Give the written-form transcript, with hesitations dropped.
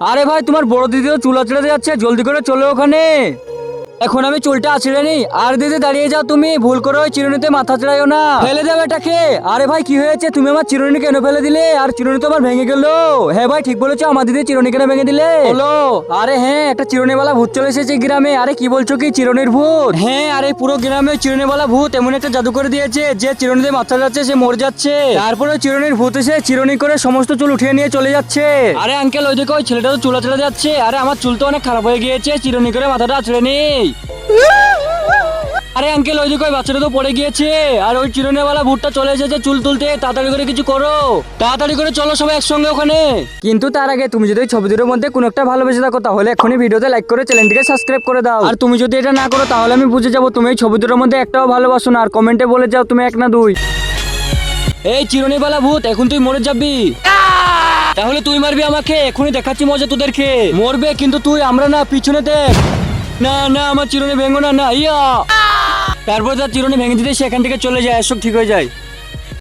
আরে ভাই তোমার বড় দিদিও চুল আঁচড়াতে যাচ্ছে, জলদি করে চলো ওখানে। এখন আমি চুলটা আঁচড়ে নি। আর দিদি দাঁড়িয়ে যাও, তুমি ভুল করে ওই চিরুনিতে মাথা চড়াইও না, ফেলে দেবে এটাকে। আরে ভাই কি হয়েছে, তুমি আমার চিরুনি কেন ফেলে দিলে? আর চিরুনি তো আমার ভেঙে গেল। হ্যাঁ ভাই ঠিক বলেছো, আমার দিদি চিরুনি কেন ভেঙে দিলে বলো? আরে হ্যাঁ, একটা চিরুনিওয়ালা ভূত চলে এসেছে গ্রামে। আরে কি বলছো, কি চিরুনির ভূত? হ্যাঁ, আরে পুরো গ্রামে চিরুনিওয়ালা ভূত এমন একটা জাদু করে দিয়েছে যে চিরুনিতে মাথা যাচ্ছে সে মরে যাচ্ছে। তারপরে চিরুনির ভূত এসে চিরুনি করে সমস্ত চুল উঠিয়ে নিয়ে চলে যাচ্ছে। আরে আঙ্কেল ওই দেখো, ওই ছেলেটা তো চুল আঁচড়ে যাচ্ছে। আরে আমার চুল তো অনেক খারাপ হয়ে গিয়েছে, চিরুনি করে মাথাটা আঁচড়ে নেই। আরে আঙ্কেল ওই দিকে ওই বাচ্চাটা তো পড়ে গিয়েছে, আর ওই চিরুনিওয়ালা ভূতটা চলে এসেছে চুল তুলতে। তাড়াতাড়ি করে কিছু করো, তাড়াতাড়ি করে চলো সবাই একসঙ্গে ওখানে। কিন্তু তার আগে তুমি যদি ছবি দুটোর মধ্যে কোনো একটা ভালোবেসে থাকো তাহলে এখনই ভিডিওতে লাইক করে চ্যানেলটিকে সাবস্ক্রাইব করে দাও। আর তুমি যদি এটা না করো তাহলে আমি বুঝে যাবো তুমি এই ছবি দুটোর মধ্যে একটাও ভালোবাসো না। আর কমেন্টে বলে যাও তুমি 1 না 2। এই চিরুনিওয়ালা ভূত, এখন তুই মরে যাবি। তাহলে তুই মারবি আমাকে, এখনই দেখাচ্ছি মজা তোদেরকে। মরবে কিন্তু তুই, আমরা না, পিছনে দেখ। না না, আমার চিরুনি ভেঙো না, না ইয়া। তারপর তার চিরুনি ভেঙে দিতে সেখান থেকে চলে যায়, সব ঠিক হয়ে যায়।